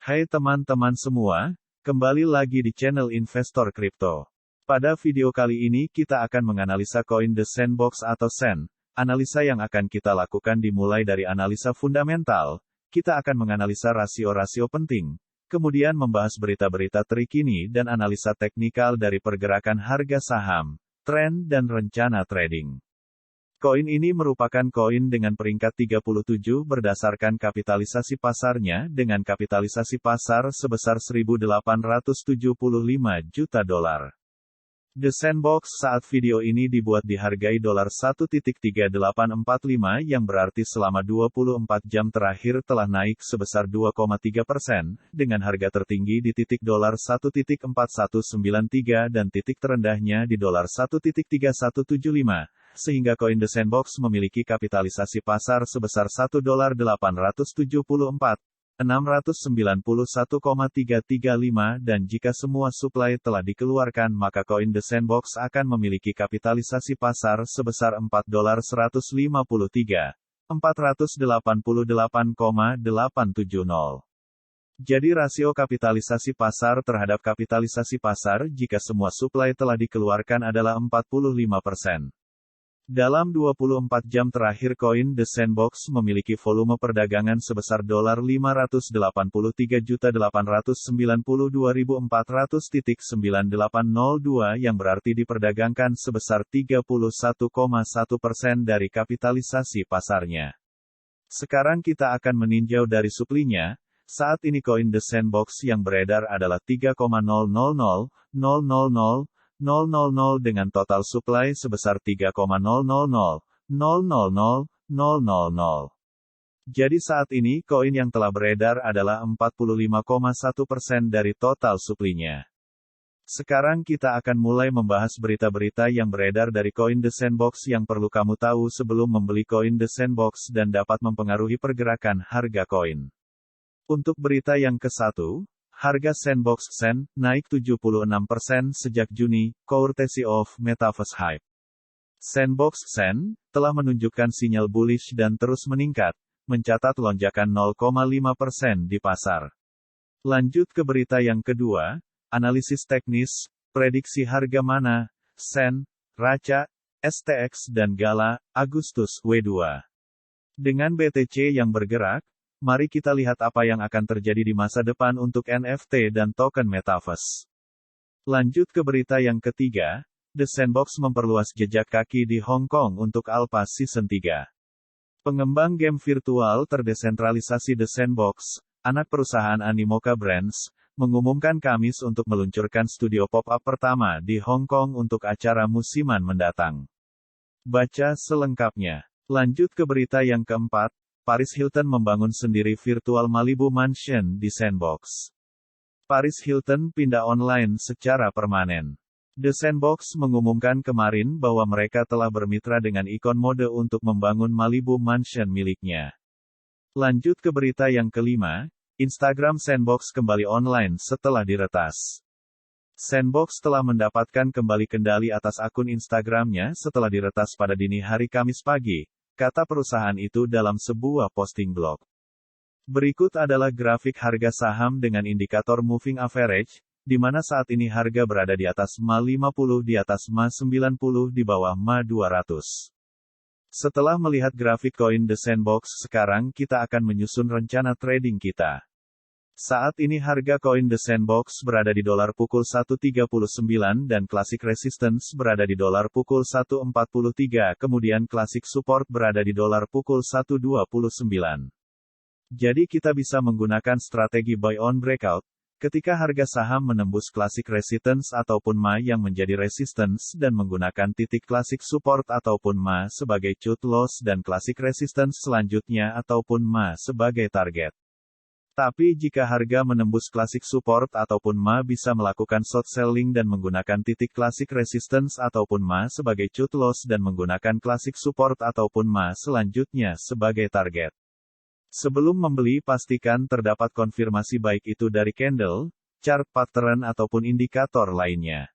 Hai teman-teman semua, kembali lagi di channel Investor Kripto. Pada video kali ini kita akan menganalisa koin The Sandbox atau SEN. Analisa yang akan kita lakukan dimulai dari analisa fundamental, kita akan menganalisa rasio-rasio penting, kemudian membahas berita-berita terkini dan analisa teknikal dari pergerakan harga saham, tren dan rencana trading. Koin ini merupakan koin dengan peringkat 37 berdasarkan kapitalisasi pasarnya dengan kapitalisasi pasar sebesar 1.875 juta dolar. The Sandbox saat video ini dibuat dihargai dolar 1.3845 yang berarti selama 24 jam terakhir telah naik sebesar 2,3% dengan harga tertinggi di titik dolar 1.4193 dan titik terendahnya di dolar 1.3175. Sehingga koin The Sandbox memiliki kapitalisasi pasar sebesar $1.874.691,335 dan jika semua suplai telah dikeluarkan maka koin The Sandbox akan memiliki kapitalisasi pasar sebesar $4.153.488,870. Jadi rasio kapitalisasi pasar terhadap kapitalisasi pasar jika semua suplai telah dikeluarkan adalah 45%. Dalam 24 jam terakhir koin The Sandbox memiliki volume perdagangan sebesar $583.492.400,9802 yang berarti diperdagangkan sebesar 31,1% dari kapitalisasi pasarnya. Sekarang kita akan meninjau dari suplinya. Saat ini koin The Sandbox yang beredar adalah 3,000,000,000 dengan total supply sebesar 3,000,000,000. Jadi saat ini koin yang telah beredar adalah 45,1% dari total supply-nya. Sekarang kita akan mulai membahas berita-berita yang beredar dari koin The Sandbox yang perlu kamu tahu sebelum membeli koin The Sandbox dan dapat mempengaruhi pergerakan harga koin. Untuk berita yang ke-1, harga Sandbox SEN naik 76% sejak Juni, courtesy of Metaverse Hype. Sandbox SEN telah menunjukkan sinyal bullish dan terus meningkat, mencatat lonjakan 0,5% di pasar. Lanjut ke berita yang kedua, analisis teknis, prediksi harga mana, SEN, RACA, STX dan Gala, Agustus W2. Dengan BTC yang bergerak, mari kita lihat apa yang akan terjadi di masa depan untuk NFT dan token Metaverse. Lanjut ke berita yang ketiga, The Sandbox memperluas jejak kaki di Hong Kong untuk Alpha Season 3. Pengembang game virtual terdesentralisasi The Sandbox, anak perusahaan Animoca Brands, mengumumkan Kamis untuk meluncurkan studio pop-up pertama di Hong Kong untuk acara musiman mendatang. Baca selengkapnya. Lanjut ke berita yang keempat, Paris Hilton membangun sendiri virtual Malibu Mansion di Sandbox. Paris Hilton pindah online secara permanen. The Sandbox mengumumkan kemarin bahwa mereka telah bermitra dengan ikon mode untuk membangun Malibu Mansion miliknya. Lanjut ke berita yang kelima, Instagram Sandbox kembali online setelah diretas. Sandbox telah mendapatkan kembali kendali atas akun Instagramnya setelah diretas pada dini hari Kamis pagi, kata perusahaan itu dalam sebuah posting blog. Berikut adalah grafik harga saham dengan indikator moving average, di mana saat ini harga berada di atas MA50 di atas MA90 di bawah MA200. Setelah melihat grafik koin The Sandbox sekarang kita akan menyusun rencana trading kita. Saat ini harga koin The Sandbox berada di dolar pukul 1.39 dan classic resistance berada di dolar pukul 1.43, kemudian classic support berada di dolar pukul 1.29. Jadi kita bisa menggunakan strategi buy on breakout, ketika harga saham menembus classic resistance ataupun MA yang menjadi resistance dan menggunakan titik classic support ataupun MA sebagai cut loss dan classic resistance selanjutnya ataupun MA sebagai target. Tapi jika harga menembus classic support ataupun MA bisa melakukan short selling dan menggunakan titik classic resistance ataupun MA sebagai cut loss dan menggunakan classic support ataupun MA selanjutnya sebagai target. Sebelum membeli pastikan terdapat konfirmasi baik itu dari candle, chart pattern ataupun indikator lainnya.